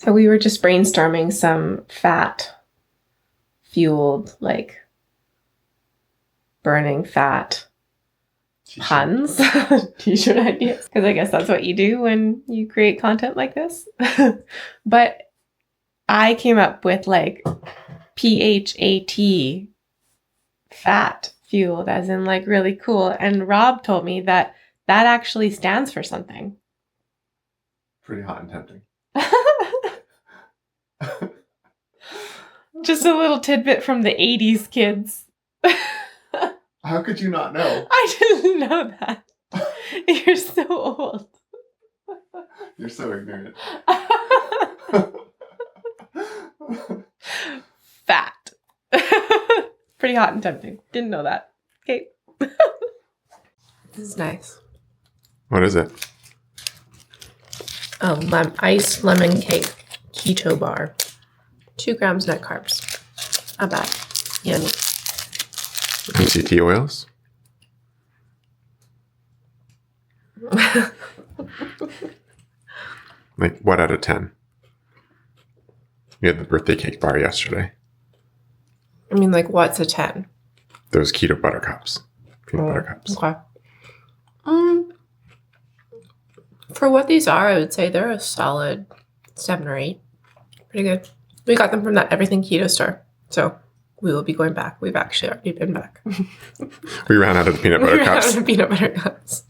So we were just brainstorming some fat-fueled, like, burning fat puns, t-shirt ideas. Because I guess that's what you do when you create content like this. But I came up with, like, PHAT, fat-fueled, as in, like, really cool. And Rob told me that actually stands for something. Pretty hot and tempting. Just a little tidbit from the 80s kids. How could you not know? I didn't know that. You're so old. You're so ignorant. Fat. Pretty hot and tempting. Didn't know that. Okay. This is nice. What is it? Iced lemon cake keto bar. 2 grams net carbs. Not bad. Yummy. MCT oils? Like, what out of 10? You had the birthday cake bar yesterday. I mean, like, what's a 10? Those keto butter cups. Peanut butter cups. Okay. For what these are, I would say they're a solid 7 or 8. Pretty good. We got them from that Everything Keto store. So we will be going back. We've actually already been back. We ran out of the peanut butter cups. We ran out of the peanut butter cups.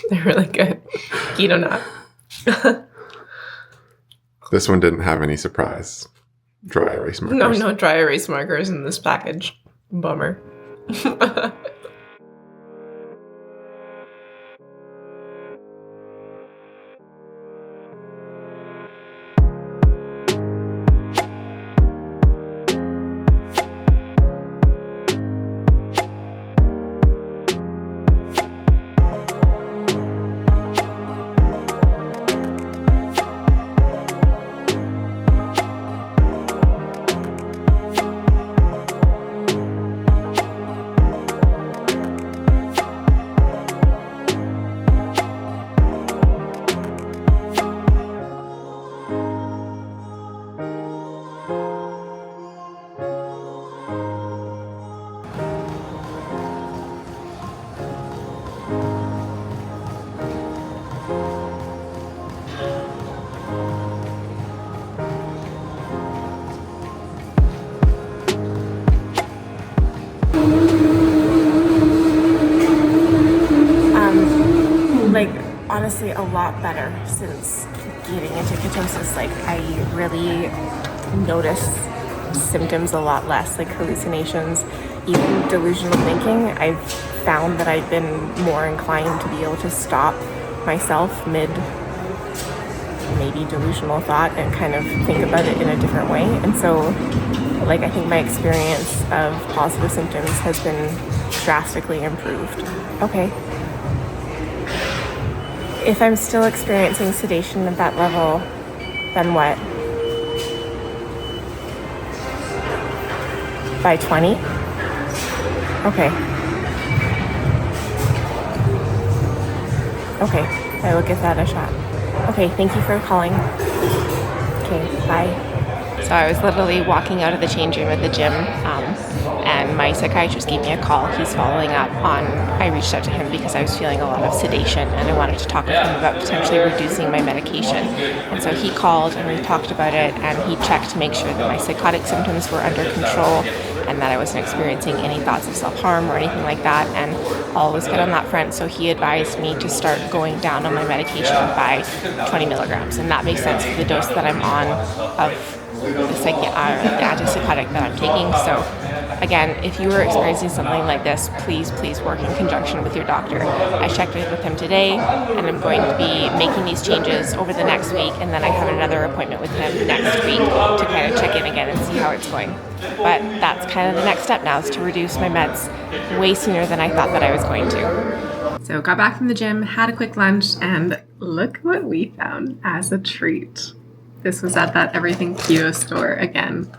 They're really good. Keto nut. This one didn't have any surprise dry erase markers. No dry erase markers in this package. Bummer. Honestly, a lot better since getting into ketosis. Like, I really notice symptoms a lot less, like hallucinations, even delusional thinking. I've found that I've been more inclined to be able to stop myself mid maybe delusional thought and kind of think about it in a different way. And so, like, I think my experience of positive symptoms has been drastically improved. Okay. If I'm still experiencing sedation at that level, then what? By 20? Okay. Okay, I will give that a shot. Okay, thank you for calling. Okay, bye. So I was literally walking out of the change room at the gym, and my psychiatrist gave me a call. He's following up on, I reached out to him because I was feeling a lot of sedation and I wanted to talk with him about potentially reducing my medication. And so he called and we talked about it, and he checked to make sure that my psychotic symptoms were under control and that I wasn't experiencing any thoughts of self-harm or anything like that, and all was good on that front. So he advised me to start going down on my medication by 20 milligrams, and that makes sense for the dose that I'm on of the antipsychotic that I'm taking. So again, if you are experiencing something like this, please work in conjunction with your doctor. I checked in with him today, and I'm going to be making these changes over the next week, and then I have another appointment with him next week to kind of check in again and see how it's going. But that's kind of the next step now, is to reduce my meds way sooner than I thought that I was going to. So got back from the gym, had a quick lunch, and look what we found as a treat. This was at that Everything Keto store again.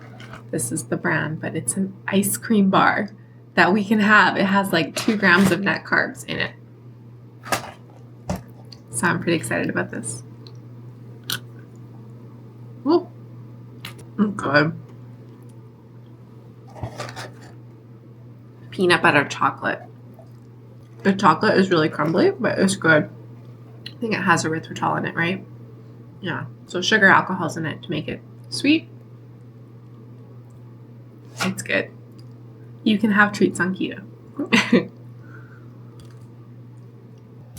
This is the brand, but it's an ice cream bar that we can have. It has like 2 grams of net carbs in it. So I'm pretty excited about this. Whoop. Good. Peanut butter chocolate. The chocolate is really crumbly, but it's good. I think it has erythritol in it, right? Yeah. So sugar, alcohol's in it to make it sweet. It's good. You can have treats on keto.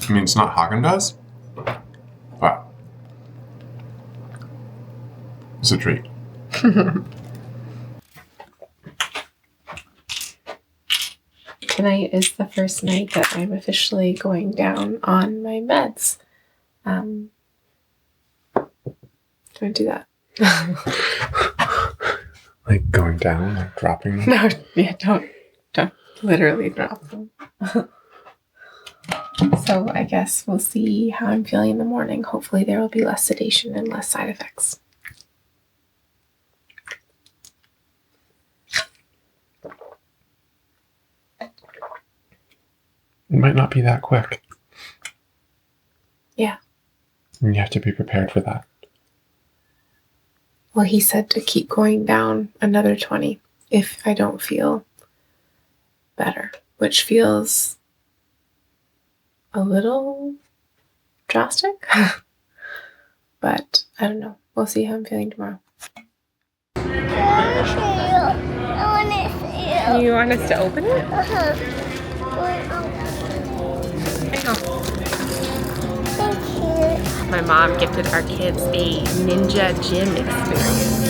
I mean, it's not Haagen-Dazs, but it's a treat. Tonight is the first night that I'm officially going down on my meds. Don't do that. Like going down, like dropping them? No, yeah, don't literally drop them. So I guess we'll see how I'm feeling in the morning. Hopefully there will be less sedation and less side effects. It might not be that quick. Yeah. And you have to be prepared for that. Well, he said to keep going down another 20 if I don't feel better, which feels a little drastic. But I don't know. We'll see how I'm feeling tomorrow. You want us to open it? My mom gifted our kids a ninja gym experience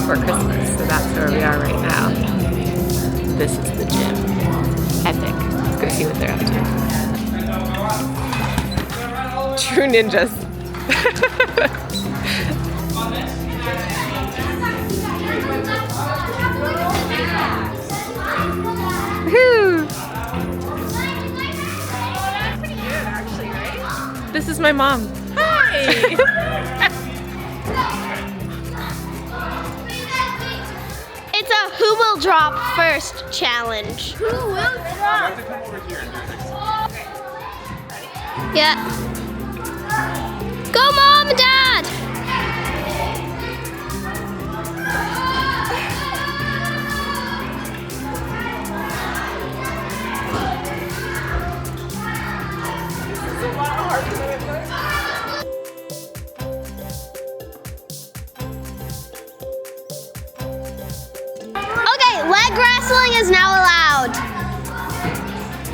for Christmas, so that's where we are right now. This is the gym. Epic. Let's go see what they're up to. True ninjas. Woo! This is my mom. Hi! It's a who will drop first challenge. Who will drop? Yeah. Go, Mom and Dad! Okay, leg wrestling is now allowed.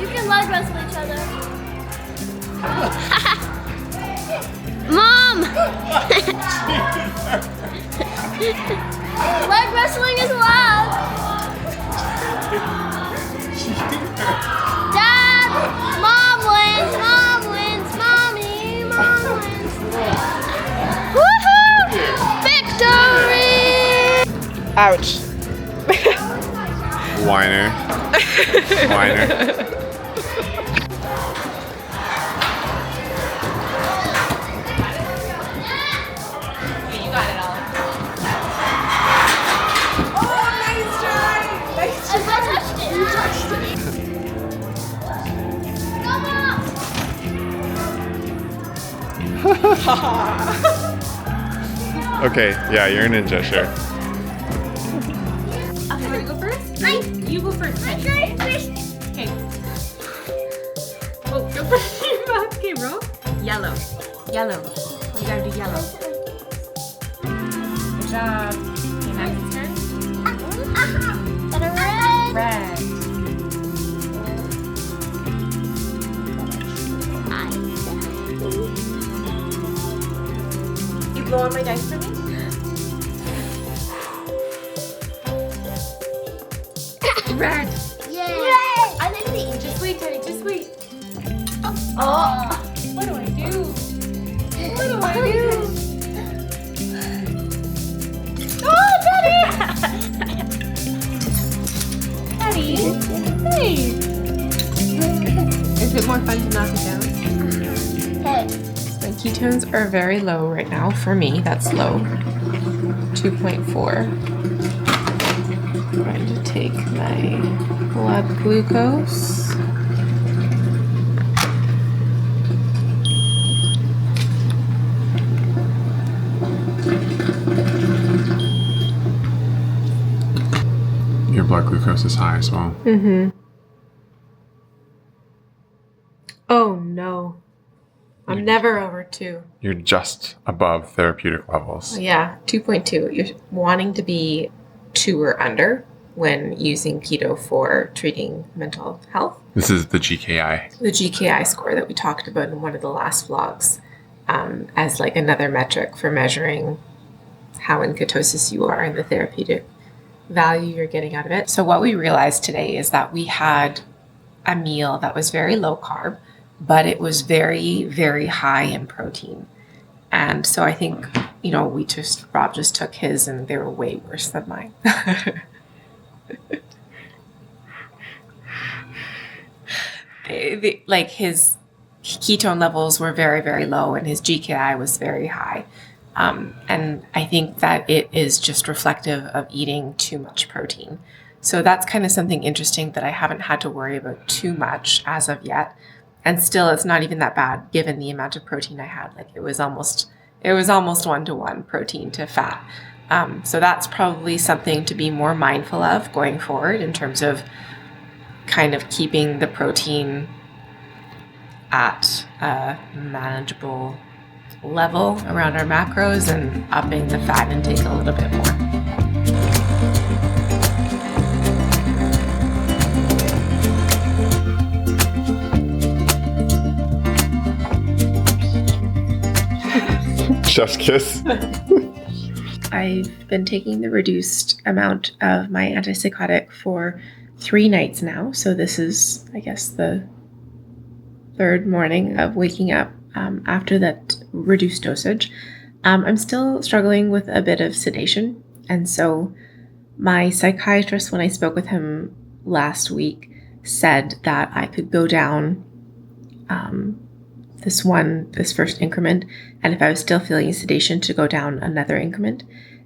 You can leg wrestle each other. Mom! Leg wrestling is allowed. Dad! Mom wins! Mom wins! Mommy! Mom wins! Woohoo! Victory! Ouch. Whiner. Whiner. Okay, yeah, you're a ninja, sure. I'm gonna go first. You go first. Okay. Oh, go first. Okay, roll. Yellow. Yellow. You gotta do yellow. Good job. Okay, now it's turn. Got a red. Red. You blow on my dice for me? Red. Yay! I didn't see. Just wait, Teddy. Just wait. Oh. What do I do? What do I do? Oh, Teddy! Teddy. Hey. Is it more fun to knock it down? Hey. My ketones are very low right now. For me, that's low. 2.4. I'm going to take my blood glucose. blood glucose is high as well. Mm-hmm. Oh, no. I'm never over 2. You're just above therapeutic levels. Yeah, 2.2. You're wanting to be 2 or under when using keto for treating mental health. This is the GKI. The GKI score that we talked about in one of the last vlogs as like another metric for measuring how in ketosis you are and the therapeutic value you're getting out of it. So what we realized today is that we had a meal that was very low carb, but it was very, very high in protein. And so I think, Rob just took his and they were way worse than mine. Like his ketone levels were very, very low and his GKI was very high. And I think that it is just reflective of eating too much protein. So that's kind of something interesting that I haven't had to worry about too much as of yet. And still, it's not even that bad given the amount of protein I had. Like it was almost 1-to-1 protein to fat. So that's probably something to be more mindful of going forward in terms of kind of keeping the protein at a manageable level around our macros and upping the fat intake a little bit more. Chef's kiss. I've been taking the reduced amount of my antipsychotic for 3 nights now. So this is, I guess, the 3rd morning of waking up after that reduced dosage. I'm still struggling with a bit of sedation. And so my psychiatrist, when I spoke with him last week, said that I could go down this first increment, and if I was still feeling sedation, to go down another increment.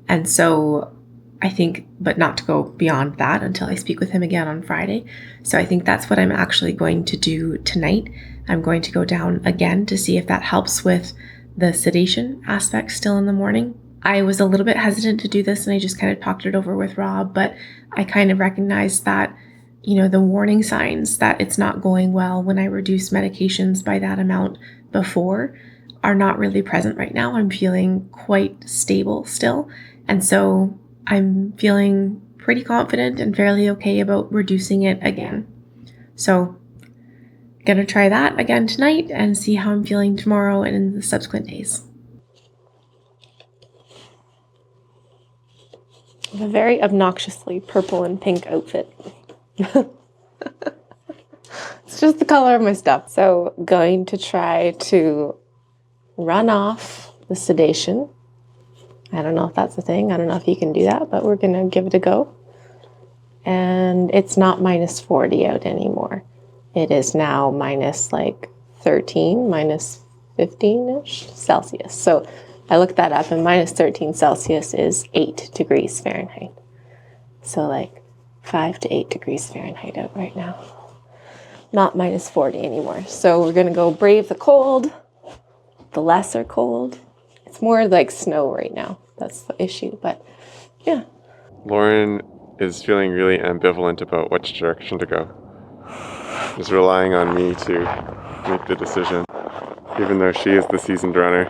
And so I think, but not to go beyond that until I speak with him again on Friday. So I think that's what I'm actually going to do tonight. I'm going to go down again to see if that helps with the sedation aspect still in the morning. I was a little bit hesitant to do this and I just kind of talked it over with Rob, but I kind of recognized that, the warning signs that it's not going well when I reduce medications by that amount before are not really present right now. I'm feeling quite stable still. And so I'm feeling pretty confident and fairly okay about reducing it again. So gonna try that again tonight and see how I'm feeling tomorrow and in the subsequent days. I have a very obnoxiously purple and pink outfit. It's just the color of my stuff. So going to try to run off the sedation. I don't know if that's a thing. I don't know if you can do that, but we're going to give it a go. And it's not minus 40 out anymore. It is now minus like 13, minus 15-ish Celsius. So I looked that up, and minus 13 Celsius is 8 degrees Fahrenheit. So like 5 to 8 degrees Fahrenheit out right now. Not minus 40 anymore. So we're going to go brave the cold, the lesser cold. It's more like snow right now. That's the issue, but yeah. Lauren is feeling really ambivalent about which direction to go. Is relying on me to make the decision, even though she is the seasoned runner.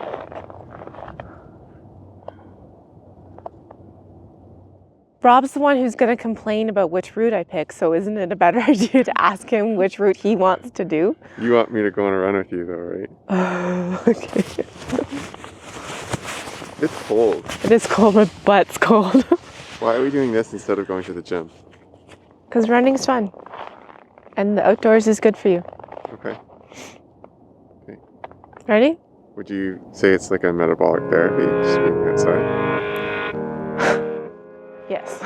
Rob's the one who's going to complain about which route I pick, so isn't it a better idea to ask him which route he wants to do? You want me to go on a run with you though, right? Okay. It's cold. It is cold, my butt's cold. Why are we doing this instead of going to the gym? Because running's fun. And the outdoors is good for you. Okay. Ready? Would you say it's like a metabolic therapy, just being outside? Yes.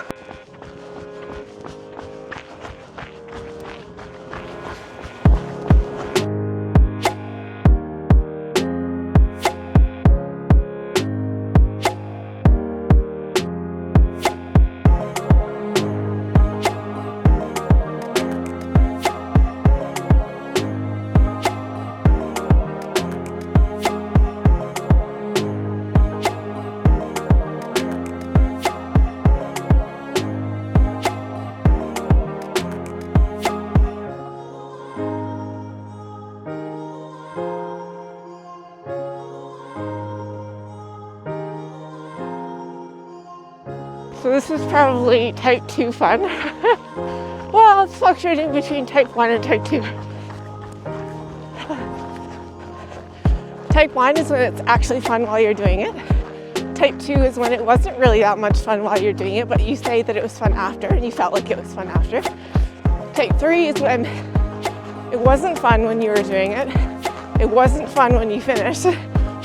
So this is probably type 2 fun. Well, it's fluctuating between type 1 and type 2. Type 1 is when it's actually fun while you're doing it. Type 2 is when it wasn't really that much fun while you're doing it, but you say that it was fun after and you felt like it was fun after. Type 3 is when it wasn't fun when you were doing it. It wasn't fun when you finished,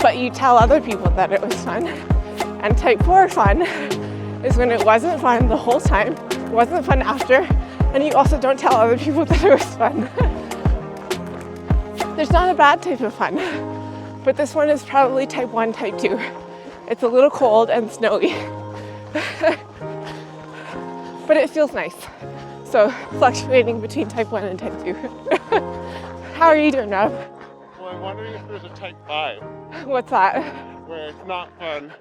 but you tell other people that it was fun. And type 4 fun is when it wasn't fun the whole time, it wasn't fun after, and you also don't tell other people that it was fun. There's not a bad type of fun, but this one is probably type 1, type 2. It's a little cold and snowy, but it feels nice. So fluctuating between type 1 and type 2. How are you doing, Rob? Well, I'm wondering if there's a type 5. What's that? Where it's not fun,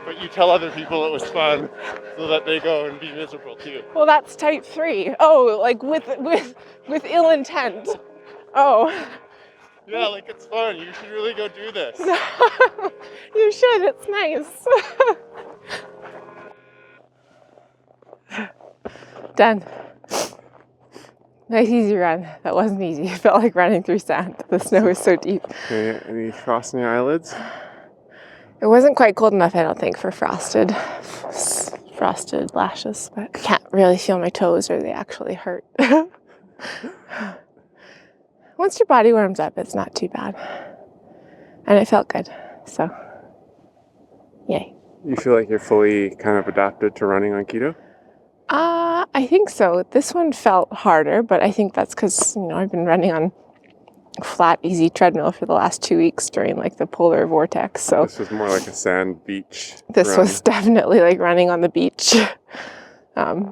but you tell other people it was fun so that they go and be miserable too. Well, that's type 3. Oh, like with ill intent. Oh. Yeah, like it's fun. You should really go do this. You should. It's nice. Done. Nice easy run. That wasn't easy. It felt like running through sand. The snow is so deep. Okay, any frost in your eyelids? It wasn't quite cold enough, I don't think, for frosted lashes, but I can't really feel my toes or they actually hurt. Once your body warms up, it's not too bad. And it felt good, so yay. You feel like you're fully kind of adapted to running on keto? I think so. This one felt harder, but I think that's because, I've been running on flat, easy treadmill for the last 2 weeks during like the polar vortex. So this was more like a sand beach. This was definitely like running on the beach.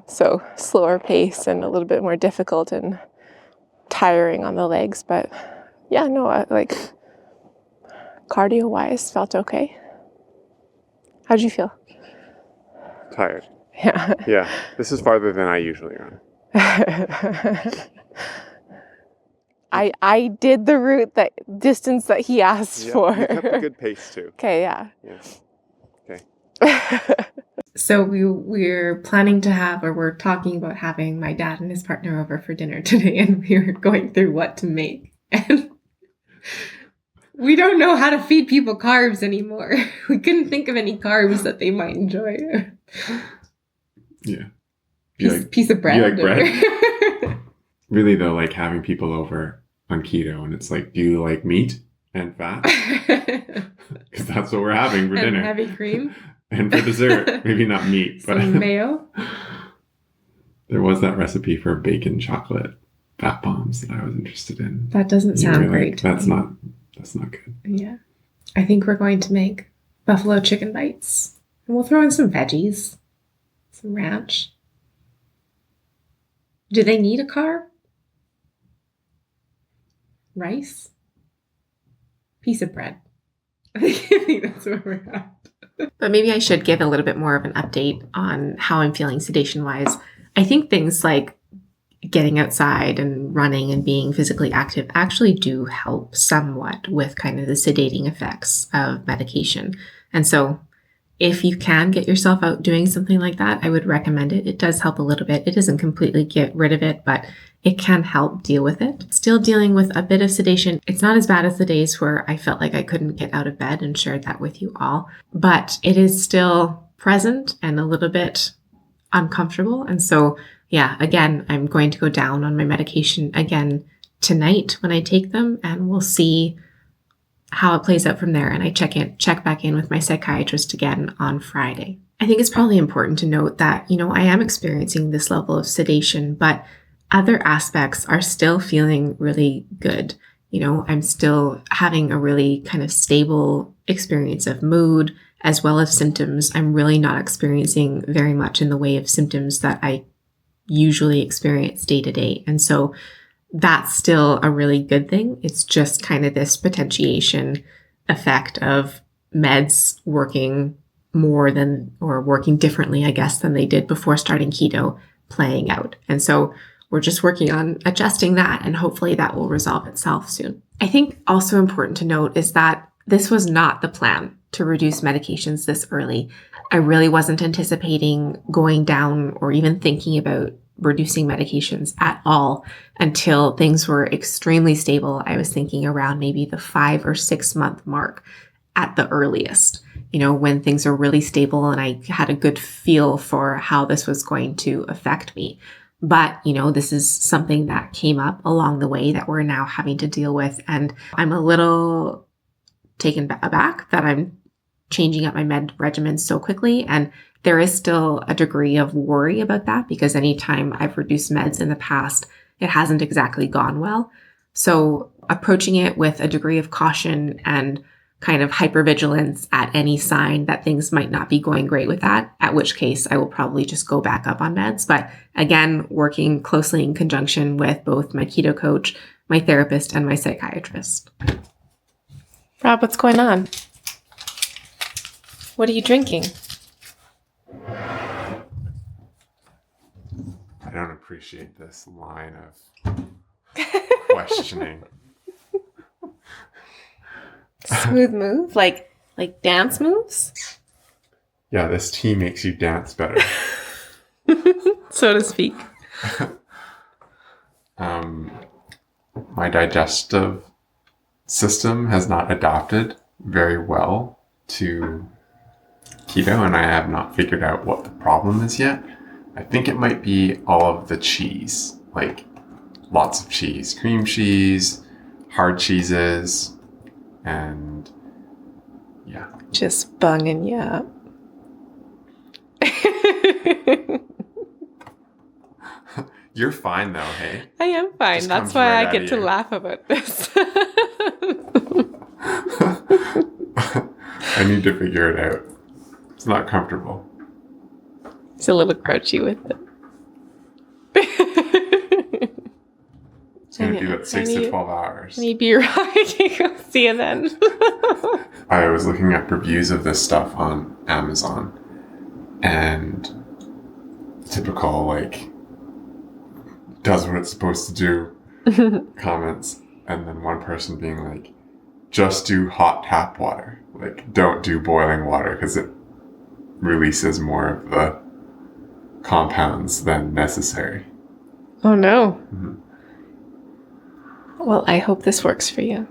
So slower pace and a little bit more difficult and tiring on the legs. But yeah, no, like cardio-wise felt okay. How'd you feel? Tired. Yeah. Yeah, this is farther than I usually run. I did the route distance that he asked for. You kept a good pace too. Okay, yeah. Okay. So we're planning to have, or we're talking about having my dad and his partner over for dinner today, and we were going through what to make. And we don't know how to feed people carbs anymore. We couldn't think of any carbs that they might enjoy. Yeah. Piece of bread. You like bread? Really though, like having people over on keto, and it's like, do you like meat and fat? Because that's what we're having for dinner. And heavy cream. And for dessert, maybe not meat, but some mayo. There was that recipe for bacon chocolate fat bombs that I was interested in. That doesn't sound great. That's not good. Yeah. I think we're going to make buffalo chicken bites. And we'll throw in some veggies. Some ranch. Do they need a carb? Rice? Piece of bread. I think that's where we're at. But maybe I should give a little bit more of an update on how I'm feeling sedation-wise. I think things like getting outside and running and being physically active actually do help somewhat with kind of the sedating effects of medication. And so if you can get yourself out doing something like that, I would recommend it. It does help a little bit. It doesn't completely get rid of it, but it can help deal with it. Still dealing with a bit of sedation. It's not as bad as the days where I felt like I couldn't get out of bed and shared that with you all, but it is still present and a little bit uncomfortable. And so, yeah, again, I'm going to go down on my medication again tonight when I take them, and we'll see how it plays out from there. And I check back in with my psychiatrist again on Friday. I think it's probably important to note that, I am experiencing this level of sedation, but other aspects are still feeling really good. I'm still having a really kind of stable experience of mood as well as symptoms. I'm really not experiencing very much in the way of symptoms that I usually experience day to day. And so that's still a really good thing. It's just kind of this potentiation effect of meds working more than, or working differently, I guess, than they did before starting keto playing out. And so we're just working on adjusting that, and hopefully that will resolve itself soon. I think also important to note is that this was not the plan to reduce medications this early. I really wasn't anticipating going down or even thinking about reducing medications at all until things were extremely stable. I was thinking around maybe the 5 or 6 month mark at the earliest, when things are really stable and I had a good feel for how this was going to affect me. But, this is something that came up along the way that we're now having to deal with. And I'm a little taken aback that I'm changing up my med regimen so quickly. And there is still a degree of worry about that because anytime I've reduced meds in the past, it hasn't exactly gone well. So approaching it with a degree of caution and kind of hypervigilance at any sign that things might not be going great with that, at which case I will probably just go back up on meds. But again, working closely in conjunction with both my keto coach, my therapist, and my psychiatrist. Rob, what's going on? What are you drinking? I don't appreciate this line of questioning. Smooth move? Like dance moves? Yeah, this tea makes you dance better. So to speak. My digestive system has not adapted very well to keto, and I have not figured out what the problem is yet. I think it might be all of the cheese, like lots of cheese, cream cheese, hard cheeses, and yeah. Just bunging you up. You're fine though, hey? I am fine. Just That's comes why right I out get of to you. laugh about this. I need to figure it out. It's not comfortable. It's a little crouchy with it. It's going to be about 6 to 12 hours. Maybe you're right. Go see you then. I was looking up reviews of this stuff on Amazon, and typical, does what it's supposed to do comments, and then one person being like, just do hot tap water. Don't do boiling water because it releases more of the compounds than necessary. Oh no. Mm-hmm. Well, I hope this works for you.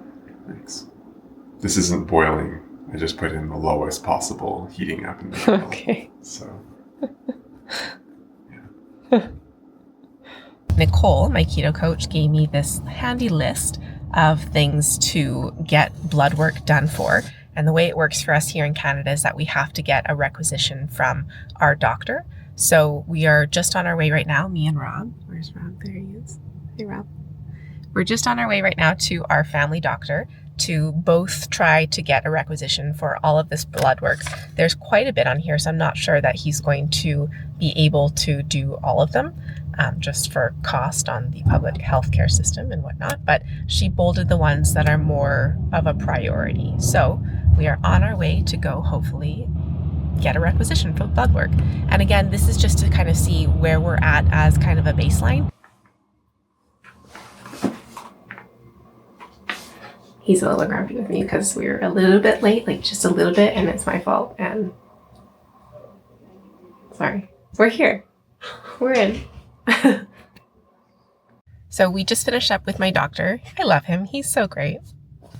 Thanks. This isn't boiling. I just put in the lowest possible heating up in the middle. Okay. So, Nicole, my keto coach, gave me this handy list of things to get blood work done for. And the way it works for us here in Canada is that we have to get a requisition from our doctor. So we are just on our way right now, me and Rob. Where's Rob? There he is. Hey, Rob. We're just on our way right now to our family doctor to both try to get a requisition for all of this blood work. There's quite a bit on here, so I'm not sure that he's going to be able to do all of them, just for cost on the public healthcare system and whatnot. But she bolded the ones that are more of a priority. So we are on our way to go, hopefully, get a requisition for blood work. And again, this is just to kind of see where we're at as kind of a baseline. He's a little grumpy with me because we're a little bit late, just a little bit, and it's my fault. And sorry, we're here. We're in. So we just finished up with my doctor. I love him. He's so great.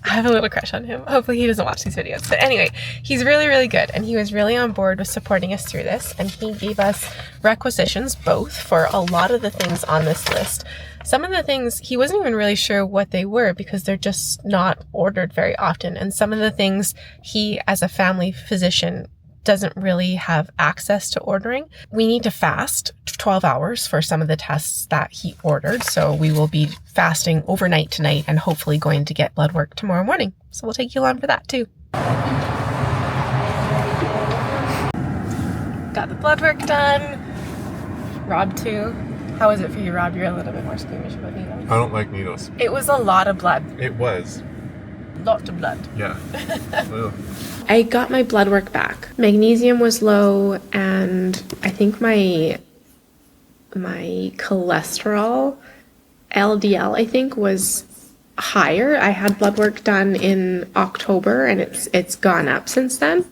I have a little crush on him. Hopefully he doesn't watch these videos. But anyway, he's really, really good. And he was really on board with supporting us through this. And he gave us requisitions both for a lot of the things on this list. Some of the things, he wasn't even really sure what they were because they're just not ordered very often. And some of the things he, as a family physician, doesn't really have access to ordering. We need to fast 12 hours for some of the tests that he ordered. So we will be fasting overnight tonight and hopefully going to get blood work tomorrow morning. So we'll take you along for that too. Got the blood work done. Rob too. How was it for you, Rob? You're a little bit more squeamish about needles. I don't like needles. It was a lot of blood. It was. Lot of blood. Yeah. Ugh. I got my blood work back. Magnesium was low, and I think my cholesterol, LDL, I think, was higher. I had blood work done in October, and it's gone up since then.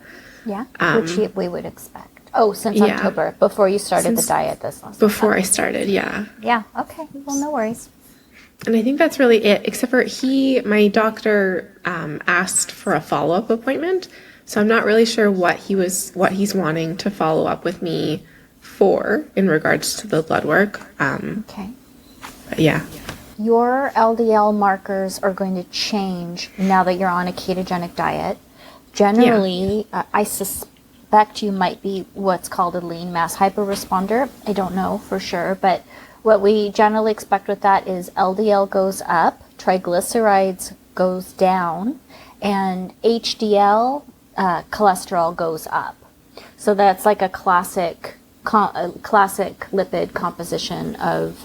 Yeah, which we would expect. Oh, since Yeah. October, before you started the diet this last Before I started, yeah. Yeah, okay. Well, no worries. And I think that's really it, except for my doctor asked for a follow-up appointment. So I'm not really sure what he's wanting to follow up with me for in regards to the blood work. Okay. But yeah. Your LDL markers are going to change now that you're on a ketogenic diet. Generally, I suspect you might be what's called a lean mass hyperresponder. I don't know for sure, but what we generally expect with that is LDL goes up, triglycerides goes down, and HDL cholesterol goes up. So that's like a classic lipid composition of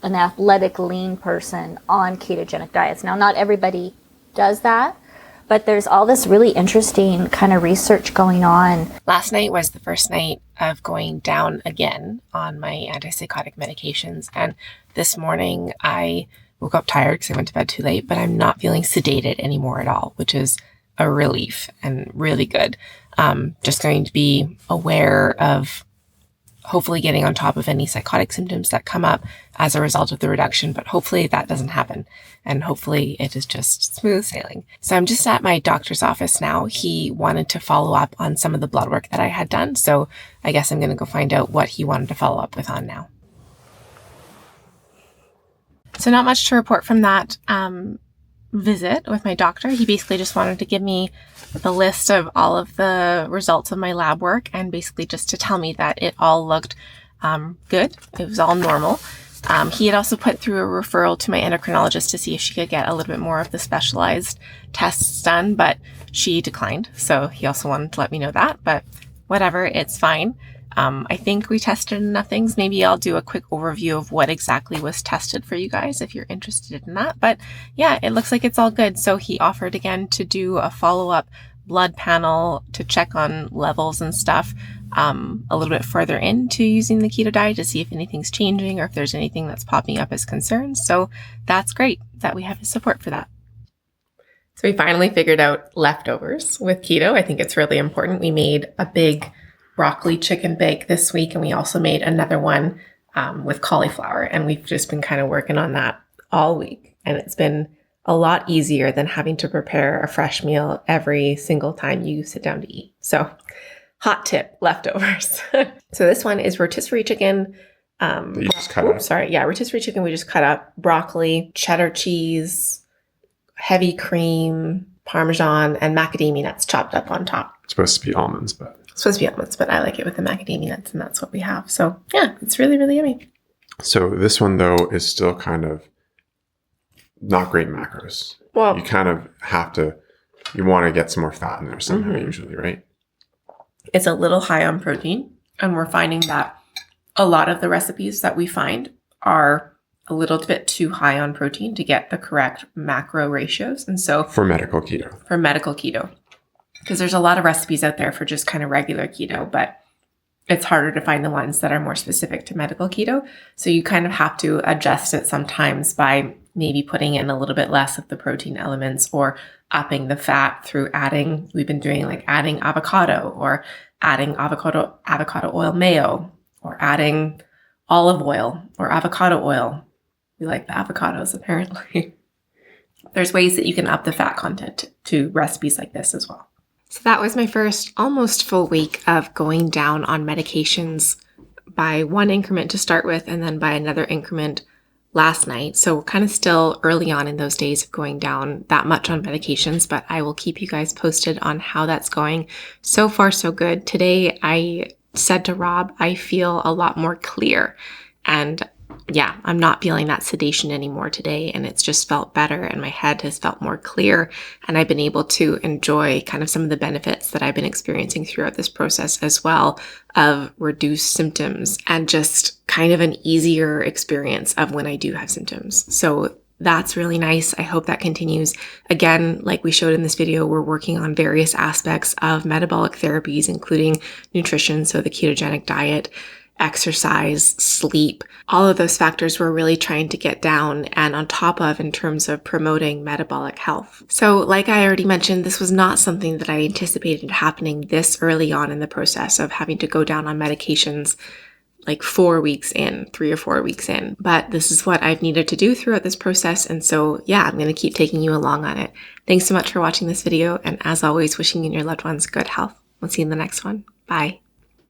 an athletic lean person on ketogenic diets. Now, not everybody does that, but there's all this really interesting kind of research going on. Last night was the first night of going down again on my antipsychotic medications. And this morning I woke up tired because I went to bed too late, but I'm not feeling sedated anymore at all, which is a relief and really good. Just going to be aware of hopefully getting on top of any psychotic symptoms that come up as a result of the reduction, but hopefully that doesn't happen. And hopefully it is just smooth sailing. So I'm just at my doctor's office now. He wanted to follow up on some of the blood work that I had done. So I guess I'm going to go find out what he wanted to follow up with on now. So not much to report from that visit with my doctor. He basically just wanted to give me the list of all of the results of my lab work and basically just to tell me that it all looked good. It was all normal. He had also put through a referral to my endocrinologist to see if she could get a little bit more of the specialized tests done, but she declined. So he also wanted to let me know that, but whatever, it's fine. I think we tested enough things. Maybe I'll do a quick overview of what exactly was tested for you guys if you're interested in that. But yeah, it looks like it's all good. So he offered again to do a follow-up blood panel to check on levels and stuff a little bit further into using the keto diet to see if anything's changing or if there's anything that's popping up as concerns. So that's great that we have his support for that. So we finally figured out leftovers with keto. I think it's really important. We made a big broccoli chicken bake this week, and we also made another one with cauliflower, and we've just been kind of working on that all week, and it's been a lot easier than having to prepare a fresh meal every single time you sit down to eat. So hot tip, leftovers. So this one is rotisserie chicken. You just cut up. Rotisserie chicken we just cut up, broccoli, cheddar cheese, heavy cream, Parmesan, and macadamia nuts chopped up on top. It's supposed to be almonds, but I like it with the macadamia nuts, and that's what we have. So yeah, it's really, really yummy. So this one, though, is still kind of not great macros. Well, You kind of have to, you want to get some more fat in there somehow, usually, right? it's a little high on protein, and we're finding that a lot of the recipes that we find are a little bit too high on protein to get the correct macro ratios. And so For medical keto. Because there's a lot of recipes out there for just kind of regular keto, but it's harder to find the ones that are more specific to medical keto. So you kind of have to adjust it sometimes by maybe putting in a little bit less of the protein elements or upping the fat through we've been doing like adding avocado or adding avocado oil mayo or adding olive oil or avocado oil. We like the avocados, apparently. There's ways that you can up the fat content to recipes like this as well. So that was my first almost full week of going down on medications by one increment to start with and then by another increment last night. So we're kind of still early on in those days of going down that much on medications, but I will keep you guys posted on how that's going. So far, so good. Today, I said to Rob, I feel a lot more clear. And yeah, I'm not feeling that sedation anymore today, and it's just felt better, and my head has felt more clear, and I've been able to enjoy kind of some of the benefits that I've been experiencing throughout this process as well of reduced symptoms and just kind of an easier experience of when I do have symptoms. So that's really nice. I hope that continues. Again, like we showed in this video, we're working on various aspects of metabolic therapies, including nutrition, so the ketogenic diet, exercise, sleep. All of those factors we're really trying to get down and on top of in terms of promoting metabolic health. So like I already mentioned, this was not something that I anticipated happening this early on in the process of having to go down on medications like 4 weeks in, 3 or 4 weeks in. But this is what I've needed to do throughout this process. And so, yeah, I'm going to keep taking you along on it. Thanks so much for watching this video. And as always, wishing you and your loved ones good health. We'll see you in the next one. Bye.